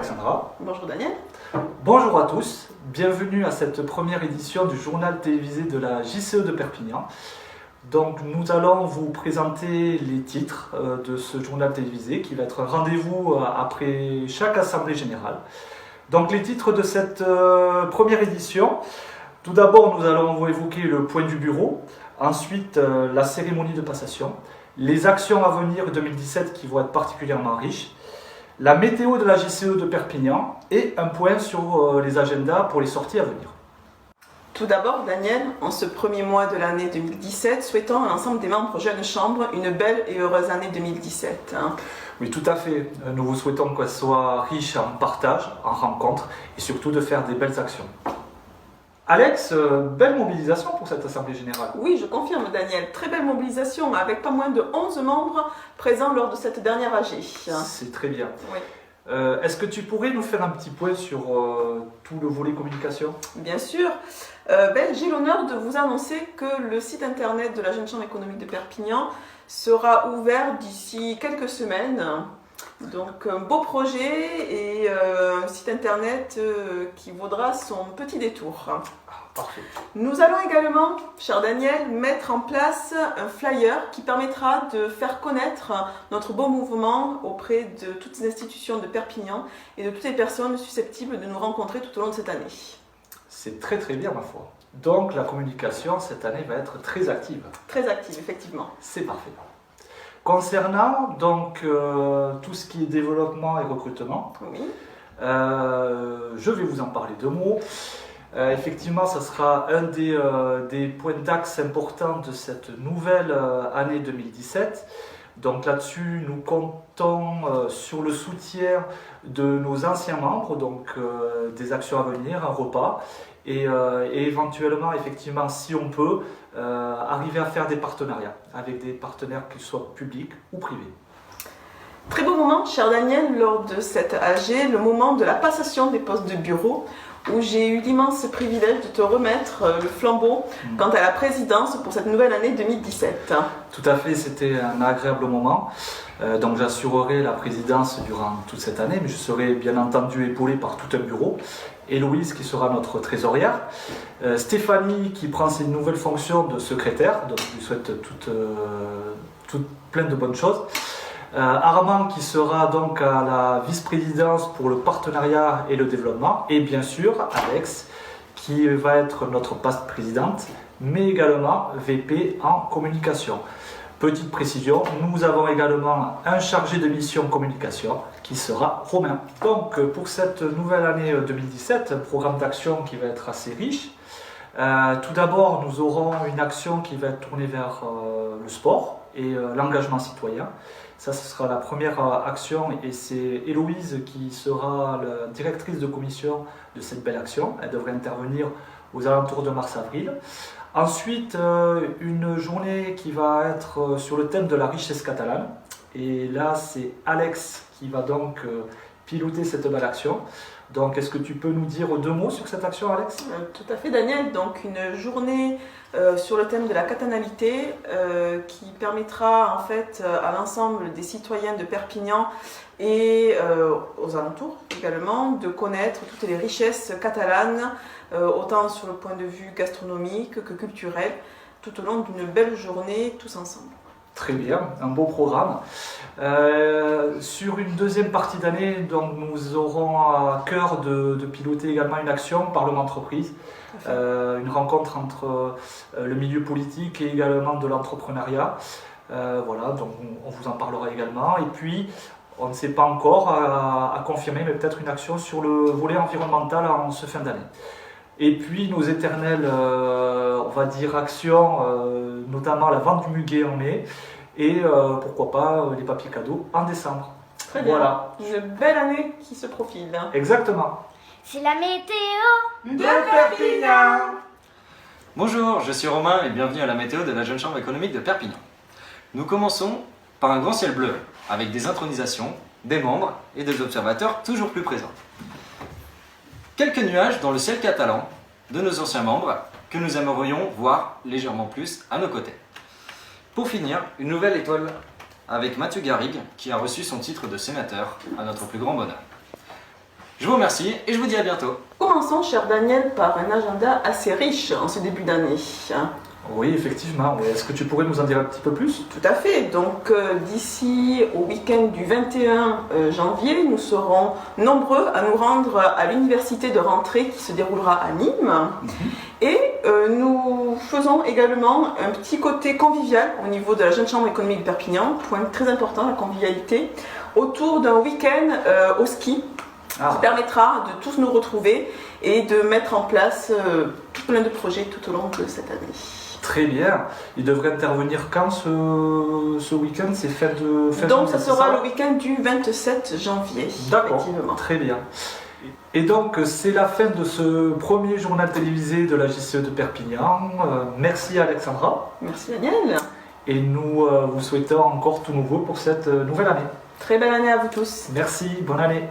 Alexandra. Bonjour Daniel. Bonjour à tous, bienvenue à cette première édition du journal télévisé de la JCE de Perpignan. Donc nous allons vous présenter les titres de ce journal télévisé qui va être un rendez-vous après chaque assemblée générale. Donc les titres de cette première édition, tout d'abord nous allons vous évoquer le point du bureau, ensuite la cérémonie de passation, les actions à venir 2017 qui vont être particulièrement riches, la météo de la JCE de Perpignan et un point sur les agendas pour les sorties à venir. Tout d'abord Daniel, en ce premier mois de l'année 2017, souhaitons à l'ensemble des membres Jeunes Chambres une belle et heureuse année 2017. Oui, tout à fait. Nous vous souhaitons qu'elle soit riche en partage, en rencontres et surtout de faire des belles actions. Alex, belle mobilisation pour cette Assemblée Générale. Oui, je confirme Daniel, très belle mobilisation avec pas moins de 11 membres présents lors de cette dernière AG. C'est très bien. Oui. Est-ce que tu pourrais nous faire un petit point sur tout le volet communication ? Bien sûr. J'ai l'honneur de vous annoncer que le site internet de la Jeune Chambre économique de Perpignan sera ouvert d'ici quelques semaines. Donc un beau projet et un site internet qui vaudra son petit détour. Parfait. Nous allons également, cher Daniel, mettre en place un flyer qui permettra de faire connaître notre beau mouvement auprès de toutes les institutions de Perpignan et de toutes les personnes susceptibles de nous rencontrer tout au long de cette année. C'est très très bien ma foi. Donc la communication cette année va être très active. Très active, effectivement. C'est parfait. Concernant donc tout ce qui est développement et recrutement, Oui. je vais vous en parler deux mots. Effectivement, ça sera un des points d'axe importants de cette nouvelle année 2017. Donc là-dessus, nous comptons sur le soutien de nos anciens membres, donc des actions à venir, un repas, et éventuellement, effectivement, si on peut, arriver à faire des partenariats avec des partenaires qu'ils soient publics ou privés. Très beau moment, cher Daniel, lors de cette AG, le moment de la passation des postes de bureau, où j'ai eu l'immense privilège de te remettre le flambeau quant à la présidence pour cette nouvelle année 2017. Tout à fait, c'était un agréable moment. Donc j'assurerai la présidence durant toute cette année, mais je serai bien entendu épaulé par tout un bureau. Héloïse qui sera notre trésorière, Stéphanie qui prend ses nouvelles fonctions de secrétaire, donc je lui souhaite toutes plein de bonnes choses. Armand qui sera donc à la vice-présidence pour le partenariat et le développement, et bien sûr Alex qui va être notre présidente, mais également VP en communication. Petite précision, nous avons également un chargé de mission communication qui sera Romain. Donc pour cette nouvelle année 2017, un programme d'action qui va être assez riche. Tout d'abord, nous aurons une action qui va être tournée vers le sport et l'engagement citoyen. Ça, ce sera la première action et c'est Héloïse qui sera la directrice de commission de cette belle action. Elle devrait intervenir aux alentours de mars-avril. Ensuite, une journée qui va être sur le thème de la richesse catalane. Et là, c'est Alex qui va donc piloter cette belle action. Donc, est-ce que tu peux nous dire deux mots sur cette action, Alex ? Tout à fait, Daniel. Donc, une journée sur le thème de la catalanité qui permettra en fait à l'ensemble des citoyens de Perpignan et aux alentours également de connaître toutes les richesses catalanes, autant sur le point de vue gastronomique que culturel, tout au long d'une belle journée tous ensemble. Très bien, un beau programme. Sur une deuxième partie d'année, donc, nous aurons à cœur de piloter également une action Parlement-entreprise, une rencontre entre le milieu politique et également de l'entrepreneuriat. Voilà, donc on vous en parlera également. Et puis, on ne sait pas encore à confirmer, mais peut-être une action sur le volet environnemental en ce fin d'année. Et puis nos éternelles, on va dire, actions, notamment la vente du muguet en mai et pourquoi pas les papiers cadeaux en décembre. Très bien, voilà. Une belle année qui se profile. Exactement. C'est la météo de Perpignan. Bonjour, je suis Romain et bienvenue à la météo de la Jeune Chambre économique de Perpignan. Nous commençons par un grand ciel bleu avec des intronisations, des membres et des observateurs toujours plus présents. Quelques nuages dans le ciel catalan de nos anciens membres que nous aimerions voir légèrement plus à nos côtés. Pour finir, une nouvelle étoile avec Mathieu Garrigue qui a reçu son titre de sénateur à notre plus grand bonheur. Je vous remercie et je vous dis à bientôt. Commençons, cher Daniel, par un agenda assez riche en ce début d'année. Oui, effectivement. Oui. Est-ce que tu pourrais nous en dire un petit peu plus? Tout à fait. Donc d'ici au week-end du 21 janvier, nous serons nombreux à nous rendre à l'université de rentrée qui se déroulera à Nîmes. Et nous faisons également un petit côté convivial au niveau de la Jeune Chambre économique de Perpignan, point très important, la convivialité, autour d'un week-end au ski qui permettra de tous nous retrouver et de mettre en place tout plein de projets tout au long de cette année. Très bien. Il devrait intervenir quand ce week-end? C'est fin Donc janvier, ça sera le week-end du 27 janvier. D'accord, effectivement. très bien. Et donc c'est la fin de ce premier journal télévisé de la JCE de Perpignan. Merci Alexandra. Merci Daniel. Et nous vous souhaitons encore tout nouveau pour cette nouvelle année. Très belle année à vous tous. Merci, bonne année.